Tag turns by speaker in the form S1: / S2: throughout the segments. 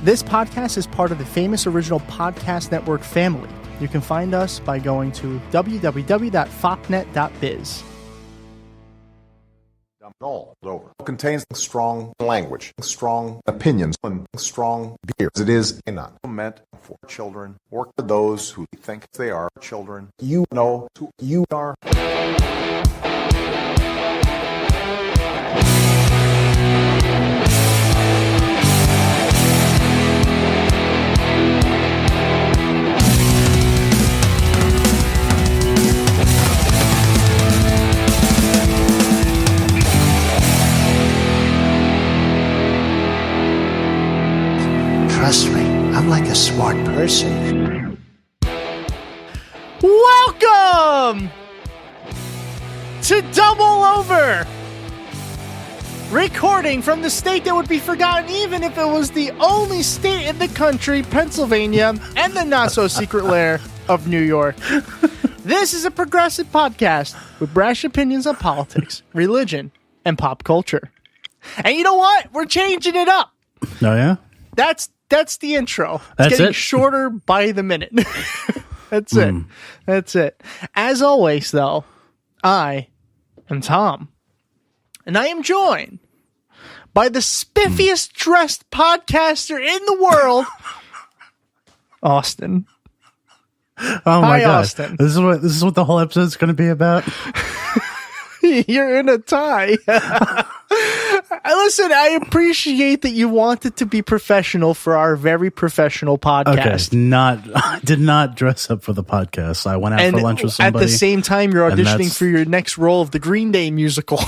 S1: This podcast is part of the Famous Original Podcast Network family. You can find us by going to www.fopnet.biz.
S2: All over. Contains strong language, strong opinions, and strong beers. It is not meant for children or for those who think they are children. You know who you are.
S3: Trust me, I'm like a smart person.
S1: Welcome to Double Over! Recording from the state that would be forgotten even if it was the only state in the country, Pennsylvania, and the not-so-secret lair of New York. This is a progressive podcast with brash opinions on politics, religion, and pop culture. And you know what? We're changing it up.
S4: Oh, yeah?
S1: That's the intro.
S4: That's
S1: it's getting
S4: it?
S1: shorter by the minute. That's it. That's it. As always, though, I am Tom. And I am joined by the spiffiest dressed podcaster in the world, Austin.
S4: Oh my
S1: Hi,
S4: God.
S1: Austin.
S4: This is what the whole episode's going to be about.
S1: You're in a tie. Listen, I appreciate that you wanted to be professional for our very professional podcast.
S4: Okay, I did not dress up for the podcast. I went out for lunch with somebody.
S1: At the same time, you're auditioning for your next role of the Green Day musical.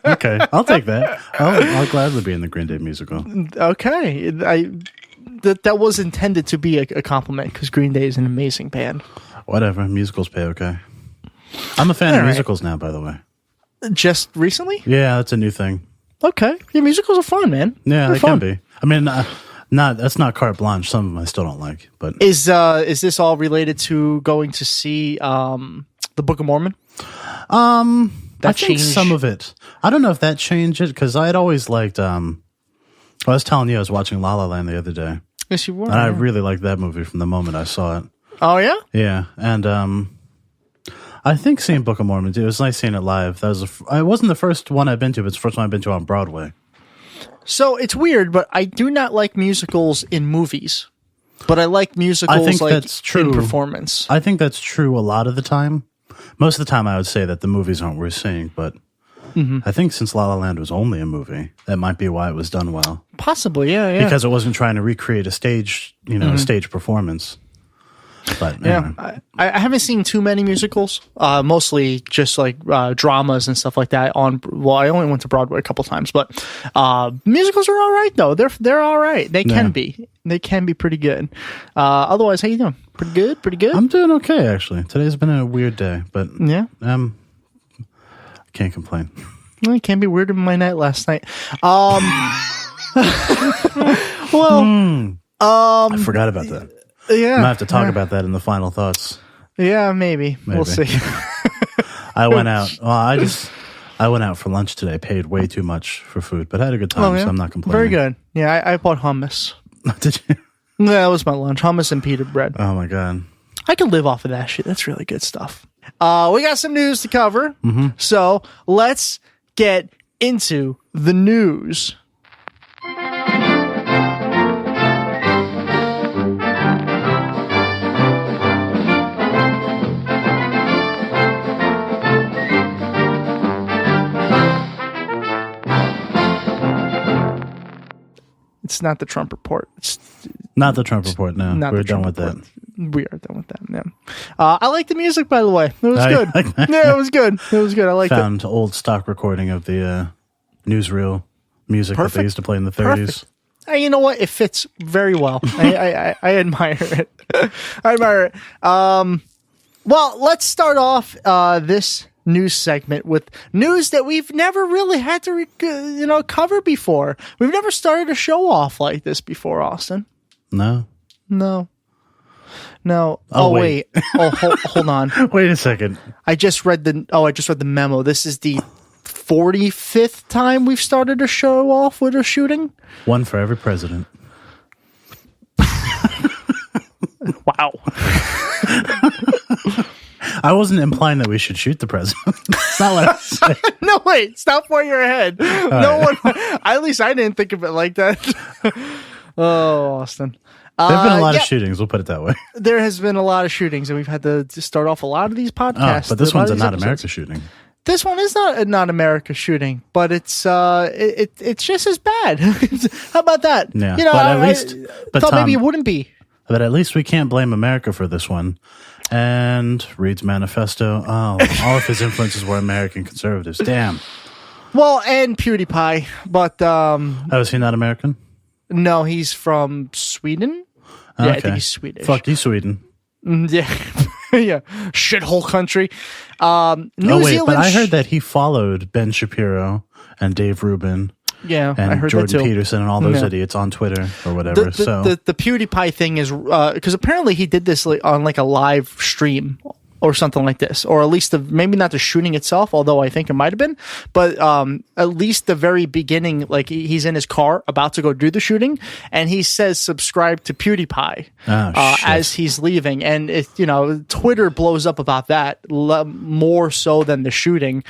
S4: Okay, I'll take that. I'll gladly be in the Green Day musical.
S1: Okay, that was intended to be a compliment because Green Day is an amazing band.
S4: Whatever, musicals pay okay. I'm a fan of musicals now, by the way.
S1: Just recently?
S4: Yeah, that's a new thing.
S1: Okay, yeah, musicals are fun, man.
S4: Yeah,
S1: They're
S4: they
S1: fun.
S4: can be. I mean, that's not carte blanche. Some of them I still don't like. But
S1: Is this all related to going to see the Book of Mormon?
S4: I think
S1: changed?
S4: some of it. I don't know if that changed it because I had always liked. I was telling you I was watching La La Land the other day.
S1: Yes, you were.
S4: And I really liked that movie from the moment I saw it.
S1: Oh yeah.
S4: Yeah, and I think seeing Book of Mormon, it was nice seeing it live. That was it wasn't the first one I've been to, but it's the first one I've been to on Broadway.
S1: So it's weird, but I do not like musicals in movies. But I like musicals
S4: I think
S1: like
S4: that's true.
S1: in performance.
S4: I think that's true a lot of the time. Most of the time I would say that the movies aren't worth seeing, but I think since La La Land was only a movie, that might be why it was done well.
S1: Possibly, yeah.
S4: Because it wasn't trying to recreate a stage, a stage performance. But anyway.
S1: Yeah, I haven't seen too many musicals. Mostly just like dramas and stuff like that. I only went to Broadway a couple times, but musicals are all right though. They're all right. They can be. They can be pretty good. Otherwise, how you doing? Pretty good. Pretty good.
S4: I'm doing okay actually. Today's been a weird day, but
S1: yeah.
S4: I can't complain.
S1: Well, it can be weirder than my night last night. I
S4: forgot about that.
S1: Yeah,
S4: I'm gonna have to talk about that in the final thoughts.
S1: Yeah, maybe. We'll see.
S4: I went out. Well, I went out for lunch today. Paid way too much for food, but had a good time, so I'm not complaining.
S1: Very good. Yeah, I bought hummus.
S4: Did you?
S1: Yeah, that was my lunch. Hummus and pita bread.
S4: Oh my God.
S1: I could live off of that shit. That's really good stuff. We got some news to cover. So let's get into the news. It's not the Trump report. It's
S4: not the Trump report. No, we're done with that.
S1: We are done with that. Yeah. I like the music, by the way. It was good. Yeah, it was good. It was good. I liked it.
S4: Found old stock recording of the newsreel music that they used to play in the 30s.
S1: Perfect. You know what? It fits very well. I admire it. I admire it. Well, let's start off this news segment with news that we've never really had to cover before. We've never started a show off like this before, Austin.
S4: No.
S1: Oh wait. Hold on.
S4: Wait a second.
S1: I just read the memo. This is the 45th time we've started a show off with a shooting.
S4: One for every president.
S1: Wow.
S4: I wasn't implying that we should shoot the president. That's not what I said.
S1: No, wait. Stop where you're ahead. No one. At least I didn't think of it like that. Oh, Austin.
S4: There have been a lot of shootings. We'll put it that way.
S1: There has been a lot of shootings, and we've had to start off a lot of these podcasts.
S4: But this one's a Not America shooting.
S1: This one is not a Not America shooting, but it's just as bad. How about that?
S4: Yeah,
S1: you know,
S4: but at least,
S1: thought
S4: Tom,
S1: maybe it wouldn't be.
S4: But at least we can't blame America for this one. And Reed's manifesto. Oh, all of his influences were American conservatives. Damn.
S1: Well, and PewDiePie, but
S4: is he not American?
S1: No, he's from Sweden. Yeah, I think he's Swedish.
S4: Fuck you, Sweden.
S1: Yeah, yeah, shithole country.
S4: New Zealand. But I heard that he followed Ben Shapiro and Dave Rubin.
S1: Yeah,
S4: and
S1: I heard
S4: Jordan
S1: that too.
S4: Peterson and all those idiots on Twitter or whatever.
S1: The PewDiePie thing is because apparently he did this on like a live stream or something like this, or at least maybe not the shooting itself, although I think it might have been, but at least the very beginning, like he's in his car about to go do the shooting, and he says subscribe to PewDiePie as he's leaving, and Twitter blows up about that more so than the shooting,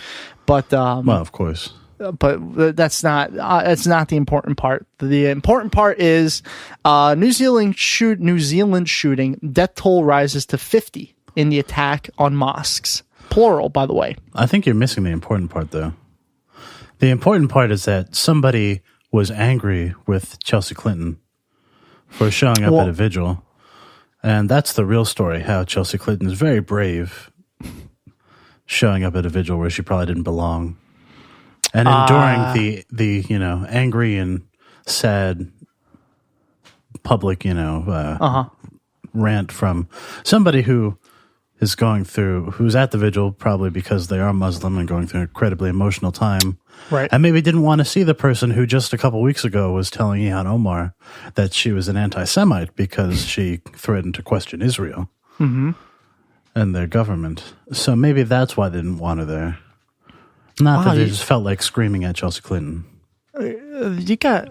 S1: but well,
S4: of course.
S1: But that's not the important part. The important part is New Zealand shooting. Death toll rises to 50 in the attack on mosques. Plural, by the way.
S4: I think you're missing the important part, though. The important part is that somebody was angry with Chelsea Clinton for showing up at a vigil. And that's the real story, how Chelsea Clinton is very brave showing up at a vigil where she probably didn't belong. And enduring the angry and sad public, rant from somebody who is who's at the vigil probably because they are Muslim and going through an incredibly emotional time.
S1: Right.
S4: And maybe didn't want to see the person who just a couple weeks ago was telling Ilhan Omar that she was an anti-Semite because she threatened to question Israel and their government. So maybe that's why they didn't want her there. Not that they just felt like screaming at Chelsea Clinton.
S1: You got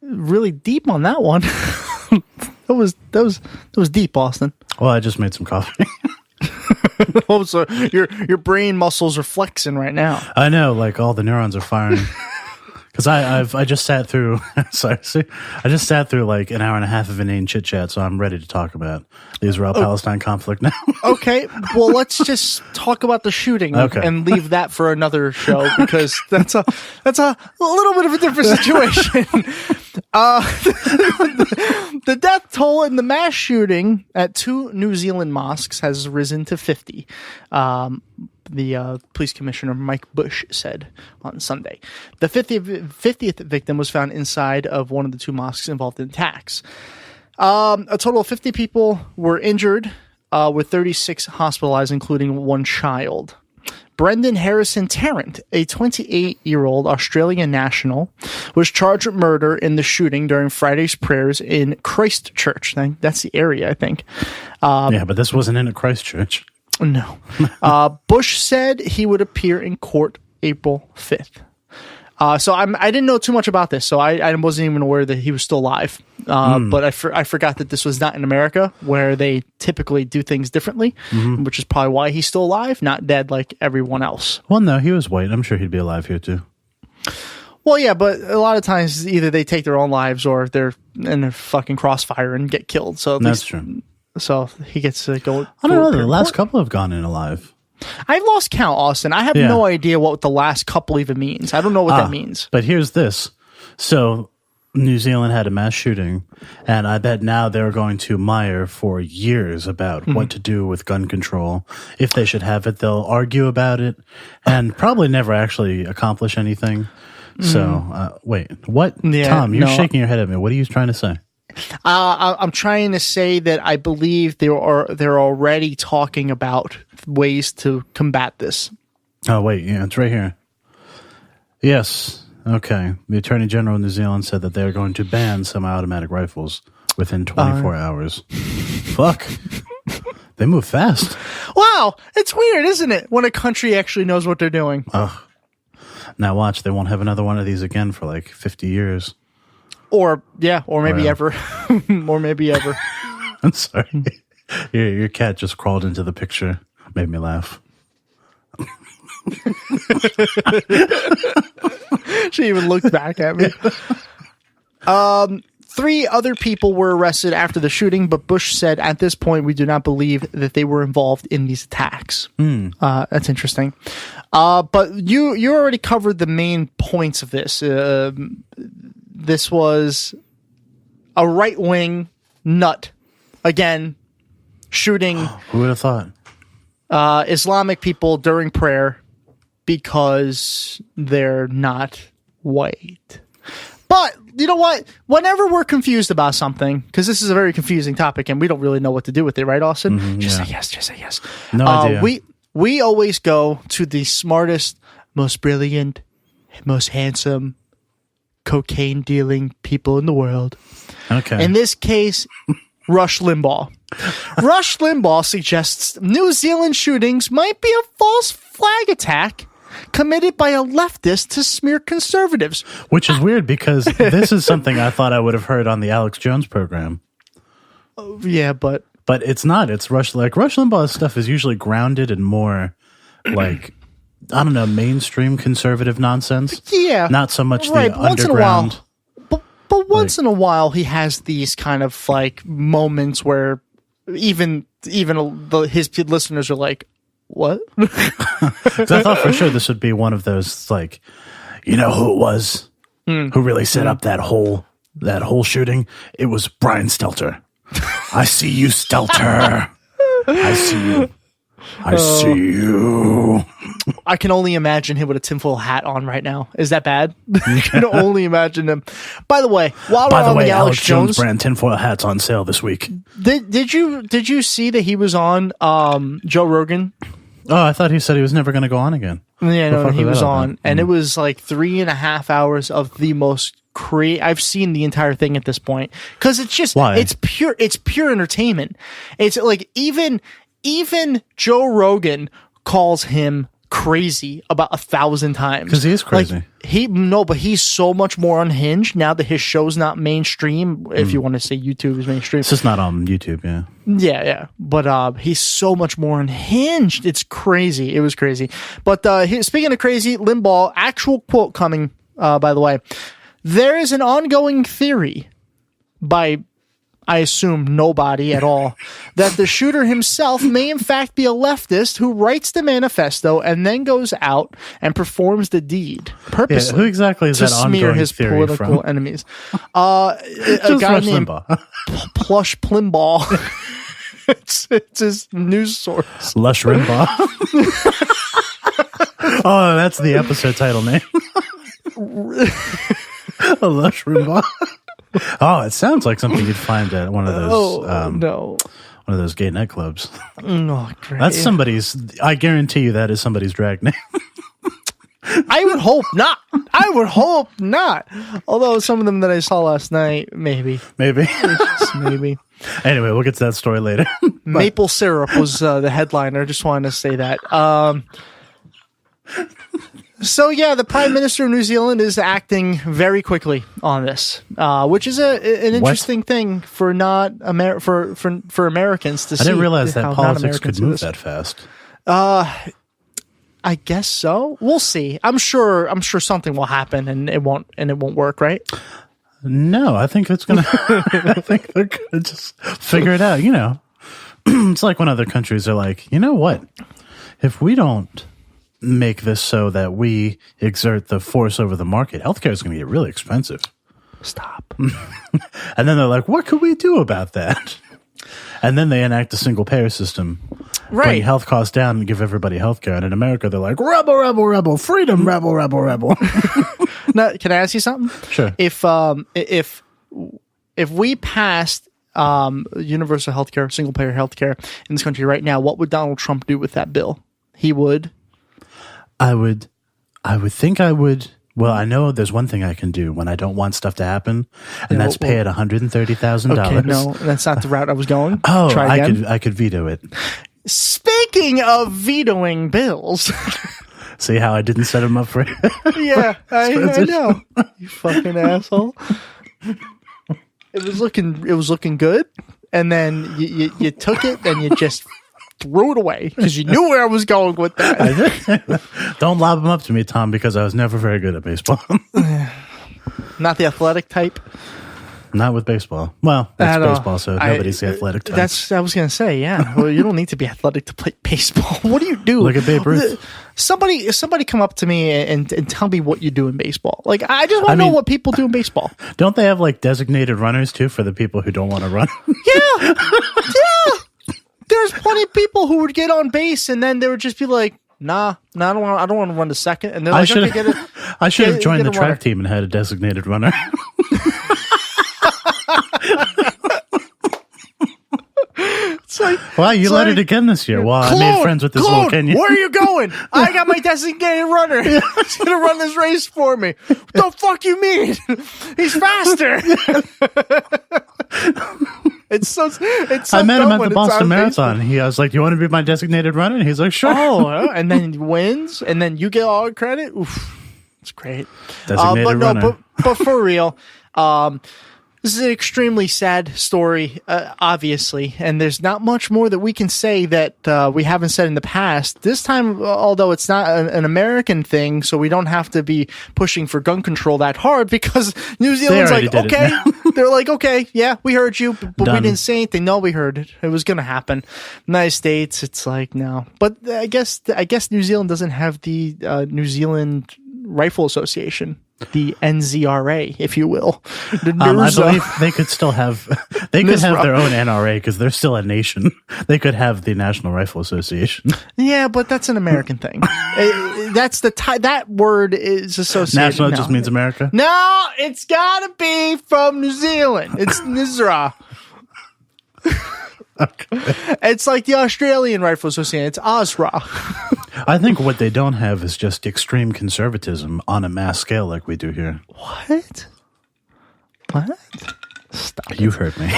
S1: really deep on that one. that was deep, Austin.
S4: Well, I just made some coffee.
S1: Oh, so your brain muscles are flexing right now.
S4: I know, like all the neurons are firing. Because I just sat through. I just sat through like an hour and a half of inane chit chat, so I'm ready to talk about the Israel-Palestine conflict now.
S1: Okay, well, let's just talk about the shooting and leave that for another show because that's a little bit of a different situation. The death toll in the mass shooting at 2 New Zealand mosques has risen to 50. The police commissioner Mike Bush said on Sunday. The 50th victim was found inside of one of the 2 mosques involved in attacks. A total of 50 people were injured, with 36 hospitalized, including 1 child. Brendan Harrison Tarrant, a 28-year-old Australian national, was charged with murder in the shooting during Friday's prayers in Christchurch. That's the area, I think.
S4: Yeah, but this wasn't in a Christchurch.
S1: No. Bush said he would appear in court April 5th. So I didn't know too much about this, so I wasn't even aware that he was still alive. But I forgot that this was not in America, where they typically do things differently, which is probably why he's still alive, not dead like everyone else.
S4: Well, no, he was white. I'm sure he'd be alive here, too.
S1: Well, yeah, but a lot of times either they take their own lives or they're in a fucking crossfire and get killed. So
S4: that's true.
S1: So he gets to go.
S4: I don't know. The last couple have gone in alive.
S1: I've lost count, Austin. I have no idea what the last couple even means. I don't know what that means.
S4: But here's this. So New Zealand had a mass shooting, and I bet now they're going to mire for years about what to do with gun control. If they should have it, they'll argue about it and probably never actually accomplish anything. So, wait, what? Yeah, Tom, you're shaking your head at me. What are you trying to say?
S1: I'm trying to say that I believe they're already talking about ways to combat this.
S4: Oh, wait. Yeah, it's right here. Yes. Okay. The Attorney General of New Zealand said that they're going to ban semi-automatic rifles within 24 hours. Fuck. They move fast.
S1: Wow. It's weird, isn't it? When a country actually knows what they're doing.
S4: Now watch, they won't have another one of these again for like 50 years.
S1: Or maybe ever. Or maybe ever.
S4: I'm sorry. Your cat just crawled into the picture. Made me laugh.
S1: She even looked back at me. 3 other people were arrested after the shooting, but Bush said at this point we do not believe that they were involved in these attacks. That's interesting. But you already covered the main points of this. This was a right-wing nut, again, shooting
S4: Who would have thought?
S1: Islamic people during prayer because they're not white. But you know what? Whenever we're confused about something, because this is a very confusing topic and we don't really know what to do with it, right, Austin? Just say yes, just say yes.
S4: No idea.
S1: We always go to the smartest, most brilliant, most handsome, cocaine-dealing people in the world.
S4: Okay.
S1: In this case, Rush Limbaugh. Rush Limbaugh suggests New Zealand shootings might be a false flag attack committed by a leftist to smear conservatives.
S4: Which is weird because this is something I thought I would have heard on the Alex Jones program.
S1: Yeah, but
S4: it's not. It's Rush Limbaugh's stuff is usually grounded in more like, I don't know, mainstream conservative nonsense.
S1: Yeah.
S4: Not so much
S1: right,
S4: the underground.
S1: But once in a while he has these kind of like moments where even his listeners are like, what?
S4: Because I thought for sure this would be one of those, like, you know who it was who really set up that whole shooting? It was Brian Stelter. I see you, Stelter. I see you. I see you.
S1: I can only imagine him with a tinfoil hat on right now. Is that bad? I can only imagine him. By the way, while we're on the Alex Jones
S4: brand tinfoil hats on sale this week.
S1: Did you see that he was on Joe Rogan?
S4: Oh, I thought he said he was never going to go on again.
S1: Yeah, no, he was on, and it was like 3.5 hours of the most I've seen the entire thing at this point because it's just it's pure entertainment. It's like even Joe Rogan calls him crazy about 1,000 times
S4: because he is crazy.
S1: Like, but he's so much more unhinged now that his show's not mainstream. If you want to say YouTube is mainstream,
S4: it's just not on YouTube.
S1: Yeah. But he's so much more unhinged. It's crazy. It was crazy. But speaking of crazy, Limbaugh, actual quote coming. By the way, there is an ongoing theory by, I assume, nobody at all, that the shooter himself may in fact be a leftist who writes the manifesto and then goes out and performs the deed purposely.
S4: Yeah, who exactly is
S1: to
S4: that
S1: smear his
S4: theory
S1: political
S4: from?
S1: enemies? A guy named Plush Limbaugh. It's his news source.
S4: Lush Rimbaugh. Oh, that's the episode title name. Lush Rimbaugh. Oh, it sounds like something you'd find at one of those. One of those gay nightclubs.
S1: Oh, great.
S4: That's somebody's. I guarantee you that is somebody's drag name.
S1: I would hope not. Although some of them that I saw last night, maybe. Just maybe.
S4: Anyway, we'll get to that story later.
S1: Maple syrup was the headliner. Just wanted to say that. So yeah, the Prime Minister of New Zealand is acting very quickly on this, which is an interesting thing for for Americans to see.
S4: I didn't realize that politics could move that fast.
S1: I guess so. We'll see. I'm sure something will happen and it won't work, right?
S4: No, I think it's gonna. I think they're gonna just figure it out. You know, it's like when other countries are like, you know what? If we don't make this so that we exert the force over the market, healthcare is going to get really expensive.
S1: Stop.
S4: And then they're like, what could we do about that? And then they enact a single payer system.
S1: Right.
S4: Bring health costs down and give everybody healthcare. And in America, they're like, rebel, rebel, rebel, freedom, rebel, rebel, rebel.
S1: Now, can I ask you something?
S4: Sure.
S1: If we passed universal healthcare, single payer healthcare in this country right now, what would Donald Trump do with that bill? He would.
S4: I would think I would. Well, I know there's one thing I can do when I don't want stuff to happen, and that's pay it $130,000.
S1: Okay, no, that's not the route I was going.
S4: Oh,
S1: Try again.
S4: I could veto it.
S1: Speaking of vetoing bills,
S4: See how I didn't set him up for
S1: Yeah, I know. You fucking asshole. It was looking good, and then you took it and you just threw it away because you knew where I was going with that.
S4: Don't lob him up to me, Tom, because I was never very good at baseball.
S1: Not the athletic type.
S4: Not with baseball. Well, it's baseball, so nobody's the athletic type.
S1: I was going to say, yeah. Well, you don't need to be athletic to play baseball. What do you do?
S4: Look at Babe Ruth.
S1: Somebody come up to me and tell me what you do in baseball. Like, I just want to know what people do in baseball.
S4: Don't they have like designated runners too for the people who don't want to run?
S1: Yeah. There's plenty of people who would get on base and then they would just be like, nah, I don't want to run to second. And they're like,
S4: I should have joined the track team and had a designated runner.
S1: It's like,
S4: wow, you led it again this year. Wow, I made friends with this little Kenyan.
S1: Where are you going? I got my designated runner. He's going to run this race for me. What the fuck you mean? He's faster. It's so
S4: I met him at the Boston Marathon. I was like, "Do you want to be my designated runner?" And he's like, "Sure."
S1: Oh, and then he wins, and then you get all the credit. Oof, it's great.
S4: Designated runner.
S1: But for real, this is an extremely sad story, obviously, and there's not much more that we can say that we haven't said in the past. This time, although it's not an American thing, so we don't have to be pushing for gun control that hard because New Zealand's like, okay, they're like, okay, yeah, we heard you, but we didn't say anything. No, we heard it. It was going to happen. United States, it's like, no. But I guess New Zealand doesn't have the New Zealand Rifle Association. The NZRA, if you will.
S4: I believe they could still have their own NRA because they're still a nation. They could have the National Rifle Association.
S1: Yeah, but that's an American thing. That's that word is associated.
S4: National just means America?
S1: No, it's got to be from New Zealand. It's NZRA. Okay. It's like the Australian Rifle Association. It's ASRA.
S4: I think what they don't have is just extreme conservatism on a mass scale like we do here.
S1: What? Stop.
S4: You heard me.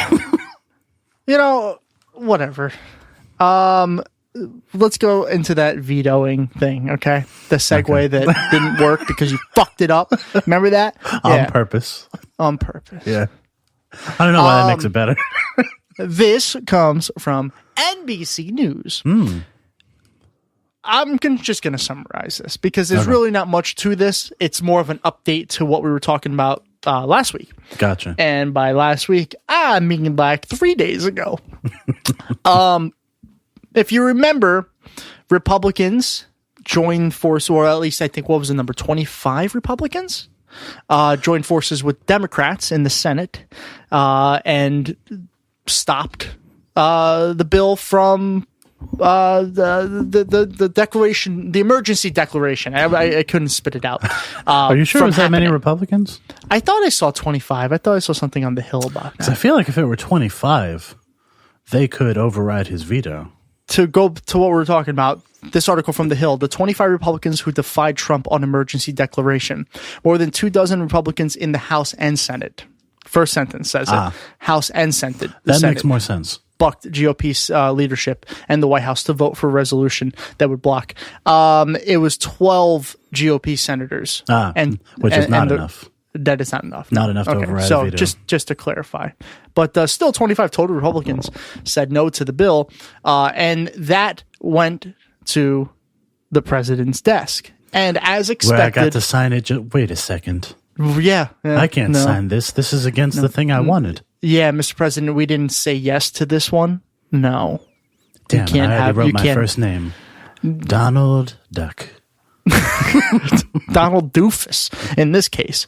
S1: Whatever. Let's go into that vetoing thing, okay? The segue that didn't work because you fucked it up. Remember that?
S4: On purpose.
S1: On purpose.
S4: Yeah. I don't know why that makes it better.
S1: This comes from NBC News. I'm just going to summarize this because there's really not much to this. It's more of an update to what we were talking about last week.
S4: Gotcha.
S1: And by last week, I mean like 3 days ago. If you remember, Republicans joined forces, or at least I think what was the number, 25 Republicans joined forces with Democrats in the Senate and stopped the bill from the declaration, the emergency declaration. I couldn't spit it out.
S4: Are you sure it was that many Republicans?
S1: I thought I saw 25. I thought I saw something on the Hill about that.
S4: I feel like if it were 25, they could override his veto.
S1: To go to what we were talking about, this article from the Hill, the 25 Republicans who defied Trump on emergency declaration. More than 24 Republicans in the House and Senate. First sentence says it. House and Senate.
S4: That makes more sense.
S1: Bucked GOP's leadership and the White House to vote for a resolution that would block. It was 12 GOP senators.
S4: Which is not enough.
S1: That is not enough.
S4: Not enough to override
S1: so
S4: a veto.
S1: just to clarify. But still 25 total Republicans said no to the bill. And that went to the president's desk. And as expected...
S4: Where I got to sign it. Wait a second.
S1: Yeah.
S4: I can't sign this. This is against the thing I wanted.
S1: Yeah, Mr. President, we didn't say yes to this one. No.
S4: Damn, I already wrote my first name. Donald Duck.
S1: Donald Doofus, in this case.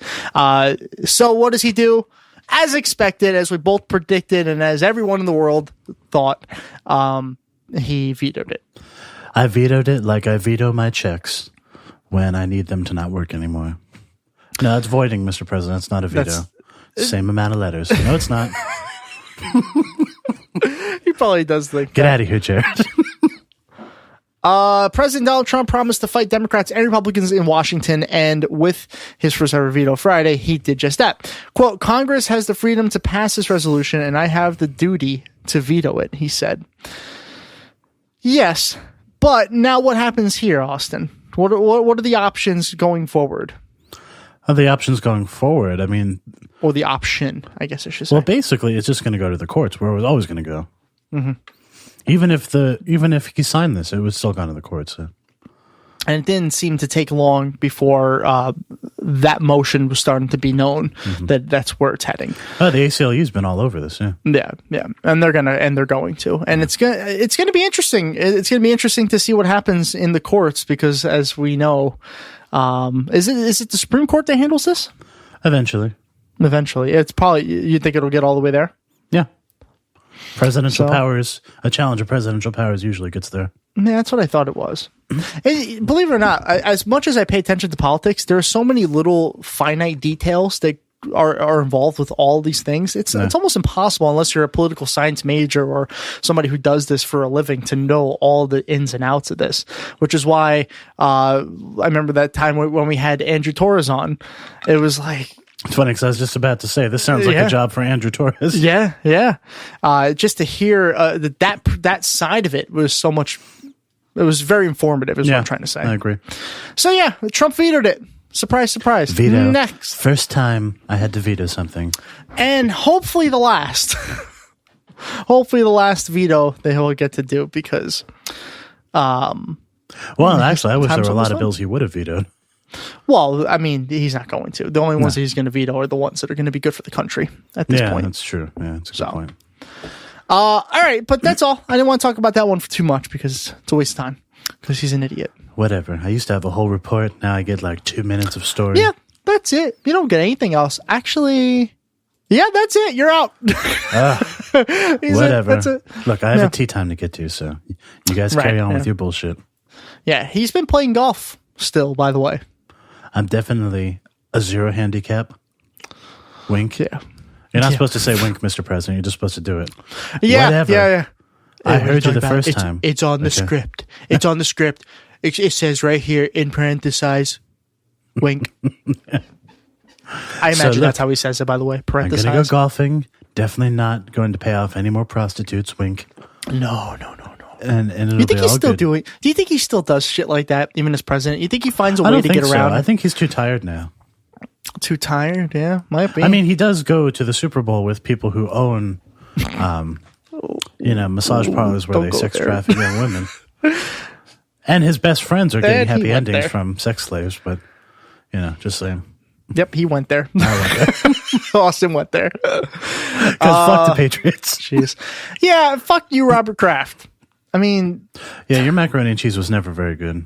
S1: So what does he do? As expected, as we both predicted, and as everyone in the world thought, he vetoed it.
S4: I vetoed it like I veto my checks when I need them to not work anymore. No, it's voiding, Mr. President. It's not a veto. Same amount of letters. No, it's not.
S1: He probably does think
S4: Get out of here, Jared.
S1: President Donald Trump promised to fight Democrats and Republicans in Washington, and with his first ever veto Friday, he did just that. Quote, Congress has the freedom to pass this resolution, and I have the duty to veto it, he said. Yes, but now what happens here, Austin? What are the options going forward?
S4: The options going forward, I mean...
S1: Or the option, I guess I should say.
S4: Well, basically, it's just going to go to the courts, where it was always going to go.
S1: Mm-hmm.
S4: Even if he signed this, it was still gone to the courts. So.
S1: And it didn't seem to take long before that motion was starting to be known that that's where it's heading.
S4: Oh, the ACLU's been all over this, yeah.
S1: Yeah, and they're going to, and it's gonna be interesting. It's gonna be interesting to see what happens in the courts because, as we know, is it the Supreme Court that handles this?
S4: Eventually,
S1: it's probably you think it'll get all the way there.
S4: Yeah, presidential powers, a challenge of presidential powers usually gets there.
S1: Yeah, that's what I thought it was. And believe it or not, as much as I pay attention to politics, there are so many little finite details that are involved with all these things. It's almost impossible unless you're a political science major or somebody who does this for a living to know all the ins and outs of this, which is why I remember that time when we had Andrew Torres on. It was like...
S4: It's funny because I was just about to say, this sounds like a job for Andrew Torres.
S1: Yeah. Just to hear that side of it was so much... It was very informative, is what I'm trying to say.
S4: I agree.
S1: So, yeah, Trump vetoed it. Surprise, surprise.
S4: Veto.
S1: Next.
S4: First time I had to veto something.
S1: And hopefully the last. Hopefully the last veto that he'll get to do because...
S4: well, actually, I wish there were a lot of bills he would have vetoed.
S1: Well, I mean, he's not going to. The only ones that he's going to veto are the ones that are going to be good for the country at this point.
S4: Yeah, that's true. Yeah, that's a good point.
S1: All right, but that's all. I didn't want to talk about that one for too much because it's a waste of time because he's an idiot.
S4: Whatever. I used to have a whole report. Now I get like 2 minutes of story.
S1: Yeah, that's it. You don't get anything else. Actually, yeah, that's it. You're out.
S4: Whatever.
S1: That's it.
S4: Look, I have a tea time to get to, so you guys carry on with your bullshit.
S1: Yeah, he's been playing golf still, by the way. I'm
S4: definitely a 0 handicap. Wink.
S1: Yeah.
S4: You're not supposed to say wink, Mr. President. You're just supposed to do it.
S1: Yeah.
S4: Whatever.
S1: Yeah.
S4: I heard you the first time.
S1: It's on the script. It's on the script. It says right here in parentheses, wink. I imagine that's how he says it, by the way. Parentheses.
S4: I'm going to go golfing. Definitely not going to pay off any more prostitutes. Wink.
S1: No.
S4: And it'll
S1: you think
S4: be
S1: he's
S4: all
S1: still
S4: good.
S1: doing? Do you think he still does shit like that, even as president? You think he finds a way to get around?
S4: I think he's too tired now.
S1: Too tired? Yeah, might be.
S4: I mean, he does go to the Super Bowl with people who own, massage parlors where they sex traffic young women. And his best friends are getting happy endings from sex slaves, but, just saying.
S1: Yep, he went there.
S4: I went there.
S1: Austin went there.
S4: Because fuck the Patriots.
S1: Jeez. Yeah, fuck you, Robert Kraft. I mean...
S4: Yeah, your macaroni and cheese was never very good.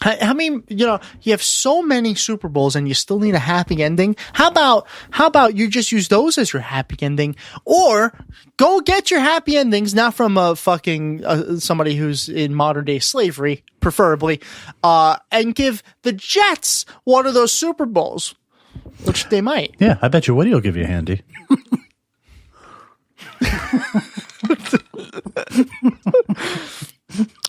S1: I mean, you have so many Super Bowls and you still need a happy ending. How about you just use those as your happy ending, or go get your happy endings not from a fucking somebody who's in modern day slavery, preferably, and give the Jets one of those Super Bowls, which they might.
S4: Yeah, I bet you Woody will give you a handy.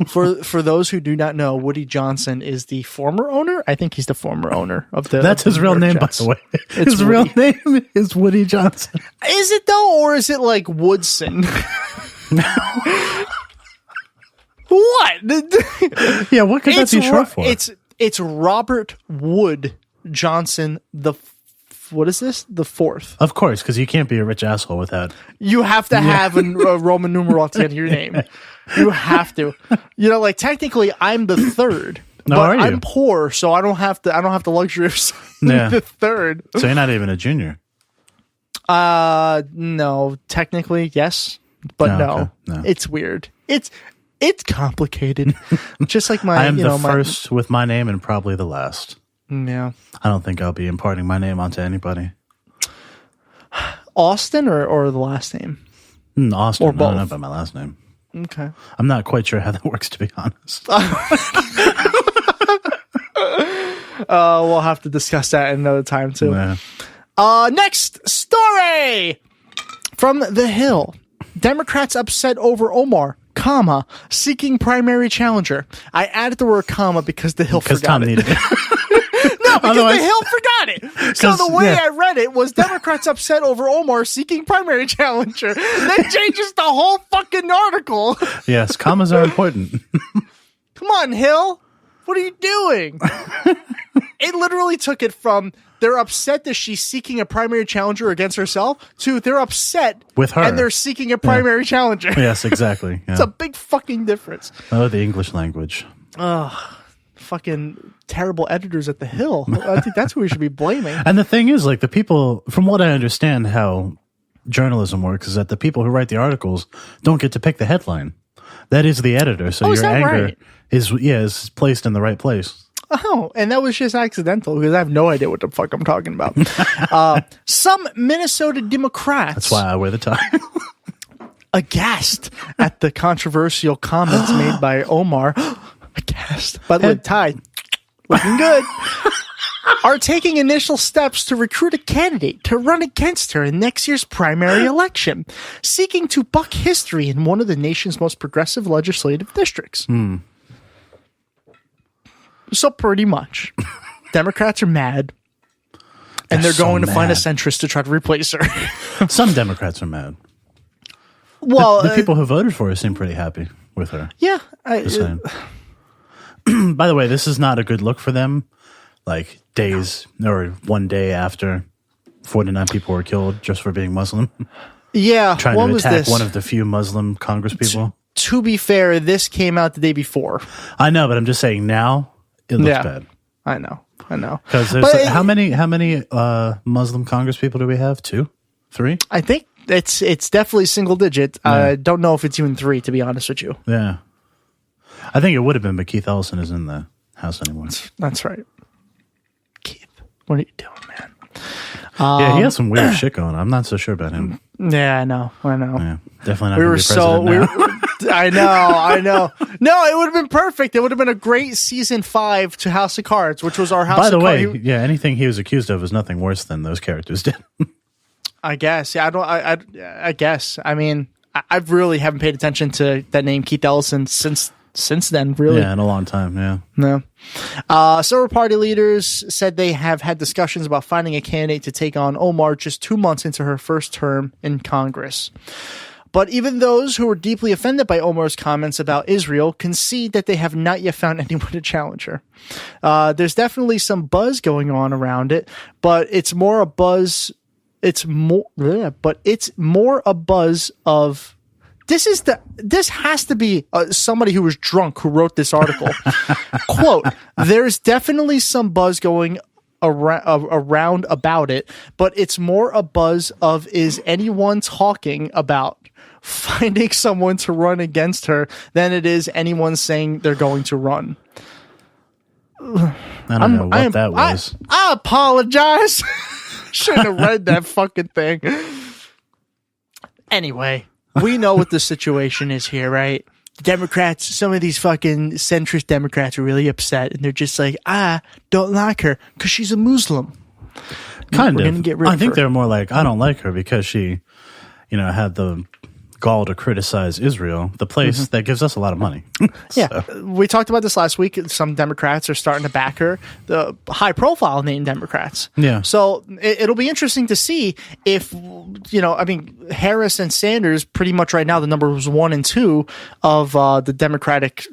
S1: For those who do not know, Woody Johnson is the former owner. I think he's the former owner of the.
S4: That's his real name, by the way. His real name is Woody Johnson.
S1: Is it though, or is it like Woodson? What?
S4: Yeah, what could that be short for?
S1: It's Robert Wood Johnson what is this? The fourth.
S4: Of course, because you can't be a rich asshole without.
S1: You have to have a Roman numeral at the end of your name. You have to. Technically, I'm the third.
S4: No,
S1: but
S4: are you?
S1: I'm poor, so I don't have the luxury of saying the third.
S4: So you're not even a junior.
S1: No. Technically, yes, but no. It's weird. It's complicated. Just like my.
S4: I am the first with my name and probably the last.
S1: Yeah.
S4: I don't think I'll be imparting my name onto anybody.
S1: Austin or the last name?
S4: Austin.
S1: Or both.
S4: I don't know about my last name.
S1: Okay.
S4: I'm not quite sure how that works, to be honest.
S1: We'll have to discuss that another time, too.
S4: Yeah.
S1: Next story from The Hill. Democrats upset over Omar, seeking primary challenger. I added the word comma because The Hill forgot
S4: Tom
S1: it.
S4: needed it.
S1: No, because The Hill forgot it. So the way I read it was Democrats upset over Omar seeking primary challenger. That changes the whole fucking article.
S4: Yes, commas are important.
S1: Come on, Hill. What are you doing? It literally took it from they're upset that she's seeking a primary challenger against herself to they're upset
S4: with her
S1: and they're seeking a primary challenger.
S4: Yes, exactly. Yeah.
S1: It's a big fucking difference.
S4: Oh, the English language.
S1: Fucking terrible editors at the Hill. I think that's who we should be blaming.
S4: And the thing is, like, the people, from what I understand how journalism works, is that the people who write the articles don't get to pick the headline. That is the editor. So your anger is placed in the right place.
S1: Oh, and that was just accidental because I have no idea what the fuck I'm talking about. Some Minnesota Democrats.
S4: That's why I wear the tie.
S1: Aghast at the controversial comments made by Omar. Aghast. By the way, tie. Looking good. Are taking initial steps to recruit a candidate to run against her in next year's primary election, seeking to buck history in one of the nation's most progressive legislative districts. So pretty much, Democrats are mad, and they're going to find a centrist to try to replace her.
S4: Some Democrats are mad.
S1: Well,
S4: the people who voted for her seem pretty happy with her.
S1: Yeah.
S4: By the way, this is not a good look for them. Like days or one day after 49 people were killed just for being Muslim.
S1: Yeah.
S4: Trying to attack one of the few Muslim Congress people.
S1: To be fair, this came out the day before.
S4: I know, but I'm just saying now it looks bad.
S1: I know.
S4: Because there's how many Muslim Congress people do we have? 2? 3?
S1: I think it's definitely single digit. Yeah. I don't know if it's even 3, to be honest with you.
S4: Yeah. I think it would have been, but Keith Ellison is in the House anymore.
S1: That's right. Keith, what are you doing, man?
S4: Yeah, he has some weird shit going on. I'm not so sure about him.
S1: Yeah, I know.
S4: Yeah, definitely not going to be president now.
S1: I know. No, it would have been perfect. It would have been a great season 5 to House of Cards, which was our House of Cards.
S4: By the way, anything he was accused of was nothing worse than those characters did.
S1: I guess. Yeah, I guess. I mean, I really haven't paid attention to that name Keith Ellison since then, really.
S4: Yeah, in a long time, yeah.
S1: No. Several party leaders said they have had discussions about finding a candidate to take on Omar just 2 months into her first term in Congress. But even those who were deeply offended by Omar's comments about Israel concede that they have not yet found anyone to challenge her. There's definitely some buzz going on around it, but it's more a buzz. It's more a buzz of. This has to be somebody who was drunk who wrote this article. Quote, there's definitely some buzz going around about it, but it's more a buzz of is anyone talking about finding someone to run against her than it is anyone saying they're going to run.
S4: I don't know what that was.
S1: I apologize. Shouldn't have read that fucking thing. Anyway. We know what the situation is here, right? Democrats, some of these fucking centrist Democrats are really upset, and they're just like, I don't like her because she's a Muslim.
S4: Kind of. I think they're more like, I don't like her because she, had the gall to criticize Israel, the place that gives us a lot of money.
S1: Yeah. We talked about this last week. Some Democrats are starting to back her, the high-profile named Democrats.
S4: Yeah.
S1: So it'll be interesting to see if, Harris and Sanders, pretty much right now, the numbers 1 and 2 of the Democratic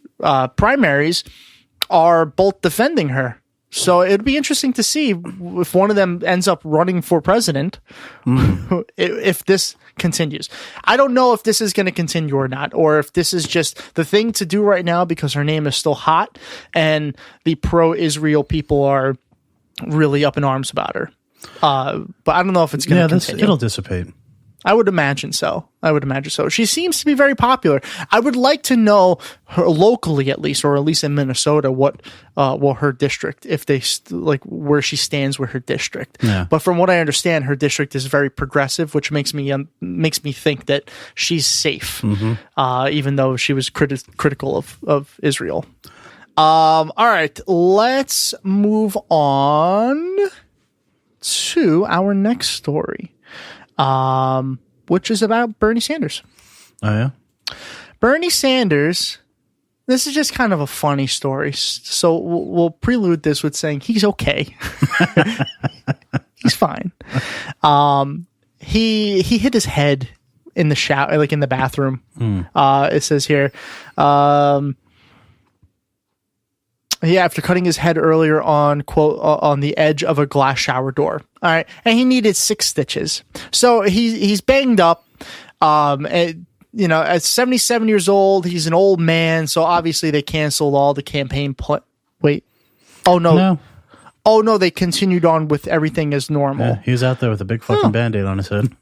S1: primaries are both defending her. So it'd be interesting to see if one of them ends up running for president, if this continues. I don't know if this is going to continue or not, or if this is just the thing to do right now because her name is still hot and the pro-Israel people are really up in arms about her. But I don't know if it's going to continue.
S4: It'll dissipate.
S1: I would imagine so. She seems to be very popular. I would like to know her locally, at least, or at least in Minnesota, what her district, if they where she stands with her district.
S4: Yeah.
S1: But from what I understand, her district is very progressive, which makes me think that she's safe, even though she was critical of Israel. All right, let's move on to our next story. Which is about Bernie Sanders.
S4: Oh, yeah?
S1: Bernie Sanders, this is just kind of a funny story. So we'll prelude this with saying he's okay. He's fine. He hit his head in the shower, like in the bathroom. It says here, Yeah, after cutting his head earlier on, quote, on the edge of a glass shower door. All right. And he needed 6 stitches. So he's banged up. And, at 77 years old, he's an old man. So obviously they canceled all the campaign. Wait. Oh, no. Oh, no. They continued on with everything as normal.
S4: Yeah, he was out there with a big fucking Band-Aid on his head.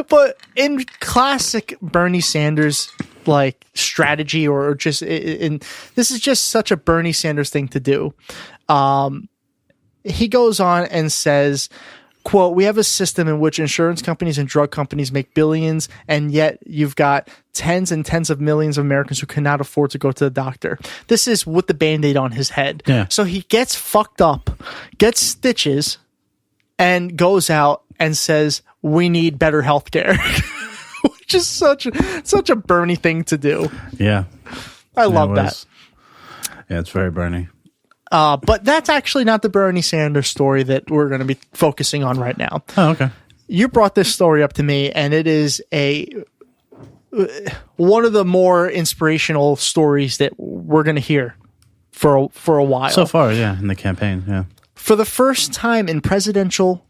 S1: But in classic Bernie Sanders strategy, or just this is just such a Bernie Sanders thing to do. He goes on and says, quote, "We have a system in which insurance companies and drug companies make billions, and yet you've got tens and tens of millions of Americans who cannot afford to go to the doctor." This is with the Band-Aid on his head.
S4: Yeah.
S1: So he gets fucked up, gets stitches, and goes out and says, "We need better health care." Which is such a Bernie thing to do.
S4: Yeah.
S1: I love that.
S4: Yeah, it's very Bernie.
S1: But that's actually not the Bernie Sanders story that we're going to be focusing on right now.
S4: Oh, okay.
S1: You brought this story up to me, and it is one of the more inspirational stories that we're going to hear for a while.
S4: So far, yeah, in the campaign, yeah.
S1: For the first time in presidential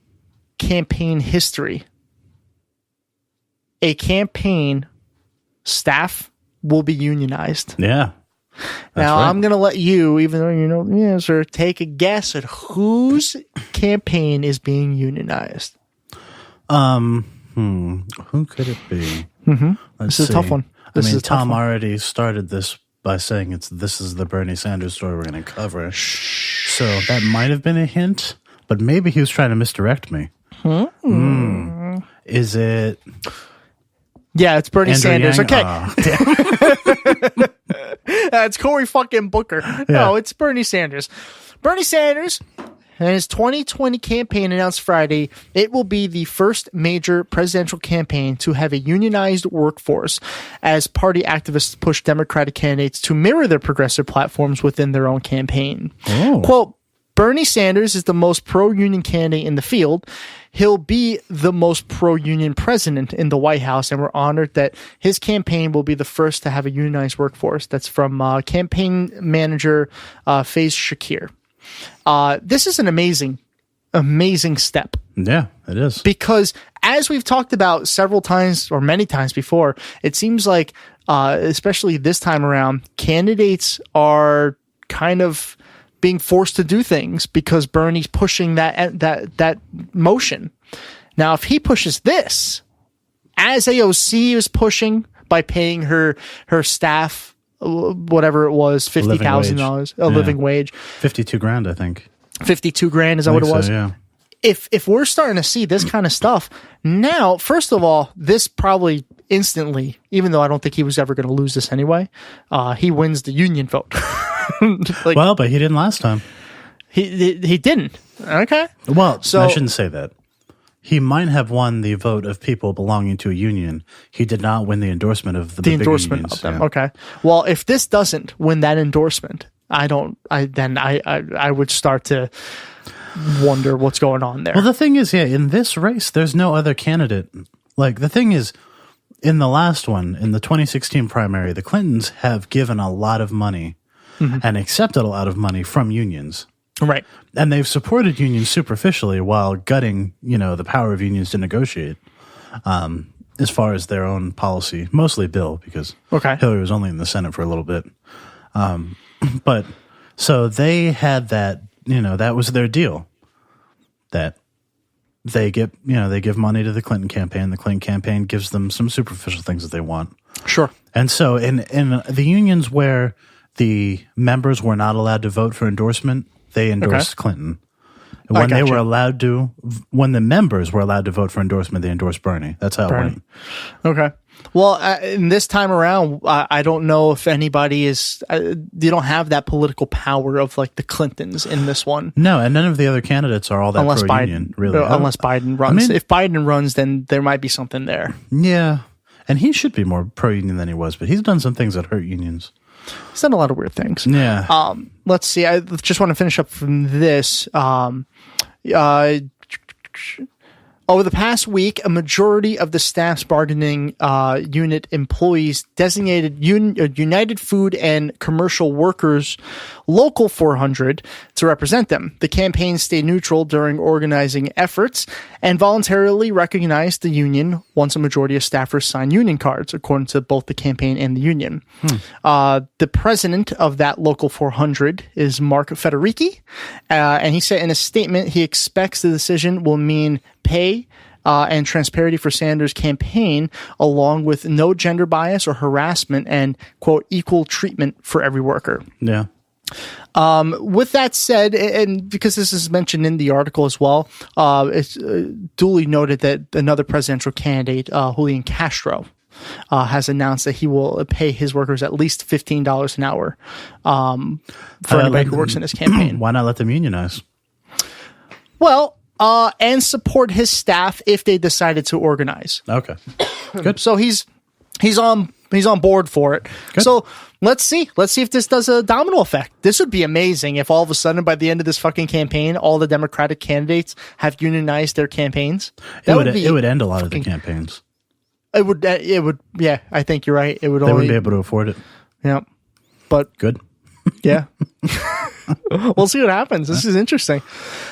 S1: campaign history, a campaign staff will be unionized.
S4: Yeah.
S1: Now,
S4: right.
S1: I'm going to let you, even though you know the answer, take a guess at whose campaign is being unionized.
S4: Who could it be?
S1: This is a tough one.
S4: Tom already started this by saying this is the Bernie Sanders story we're going to cover. So that might have been a hint, but maybe he was trying to misdirect me. Is it...
S1: Yeah, it's Bernie
S4: Andrew
S1: Sanders.
S4: Yang?
S1: Okay. It's Cory fucking Booker.
S4: Yeah.
S1: No, it's Bernie Sanders. Bernie Sanders and his 2020 campaign announced Friday it will be the first major presidential campaign to have a unionized workforce as party activists push Democratic candidates to mirror their progressive platforms within their own campaign.
S4: Oh.
S1: Quote, "Bernie Sanders is the most pro-union candidate in the field. He'll be the most pro-union president in the White House, and we're honored that his campaign will be the first to have a unionized workforce." That's from campaign manager Faiz Shakir. This is an amazing step.
S4: Yeah, it is.
S1: Because as we've talked about several times or many times before, it seems like, especially this time around, candidates are kind of being forced to do things because Bernie's pushing that motion. Now, if he pushes this, as AOC is pushing by paying her staff, whatever it was, $50,000 a living wage,
S4: $52,000, I think.
S1: 52 grand, is that what it was?
S4: So, yeah.
S1: If we're starting to see this kind of stuff now, first of all, this probably instantly, even though I don't think he was ever going to lose this anyway, he wins the union vote.
S4: Well, but he didn't last time.
S1: He didn't. Okay.
S4: Well,
S1: so
S4: I shouldn't say that. He might have won the vote of people belonging to a union. He did not win the endorsement of the
S1: endorsement
S4: unions.
S1: of them.
S4: Yeah.
S1: Okay. Well, if this doesn't win that endorsement, I would start to wonder what's going on there.
S4: Well, the thing is, in this race, there's no other candidate. Like, the thing is, in the last one, in the 2016 primary, the Clintons have given a lot of money and accepted a lot of money from unions.
S1: Right.
S4: And they've supported unions superficially while gutting, the power of unions to negotiate as far as their own policy, mostly Bill, because Hillary was only in the Senate for a little bit. But so they had that, that was their deal, that they give money to the Clinton campaign. The Clinton campaign gives them some superficial things that they want.
S1: Sure.
S4: And so in the unions where the members were not allowed to vote for endorsement, they endorsed Clinton. When they were allowed to, when the members were allowed to vote for endorsement, they endorsed Bernie. That's how it went.
S1: Okay. Well, in this time around, I don't know if anybody is. You don't have that political power of like the Clintons in this one.
S4: No, and none of the other candidates are all that pro-union, really.
S1: Unless Biden runs. If Biden runs, then there might be something there.
S4: Yeah, and he should be more pro-union than he was, but he's done some things that hurt unions.
S1: He's done a lot of weird things.
S4: Yeah.
S1: Let's see. I just want to finish up from this. Over the past week, a majority of the staff's bargaining unit employees designated United Food and Commercial Workers Local 400 to represent them. The campaign stayed neutral during organizing efforts and voluntarily recognized the union once a majority of staffers signed union cards, according to both the campaign and the union. The president of that Local 400 is Mark Federici, and he said in a statement he expects the decision will mean pay and transparency for Sanders' campaign, along with no gender bias or harassment and, quote, equal treatment for every worker.
S4: Yeah.
S1: With that said, and because this is mentioned in the article as well, it's duly noted that another presidential candidate, Julian Castro, has announced that he will pay his workers at least $15 an hour for anybody who works in his campaign.
S4: Why not let them unionize?
S1: Well, and support his staff if they decided to organize.
S4: Okay, good.
S1: So he's on board for it.
S4: Good.
S1: So let's see if this does a domino effect. This would be amazing if all of a sudden by the end of this fucking campaign, all the Democratic candidates have unionized their campaigns.
S4: It would end a lot of the campaigns.
S1: It would. Yeah, I think you're right. They
S4: wouldn't be able to afford it.
S1: Yeah, but
S4: good.
S1: Yeah. We'll see what happens. This is interesting.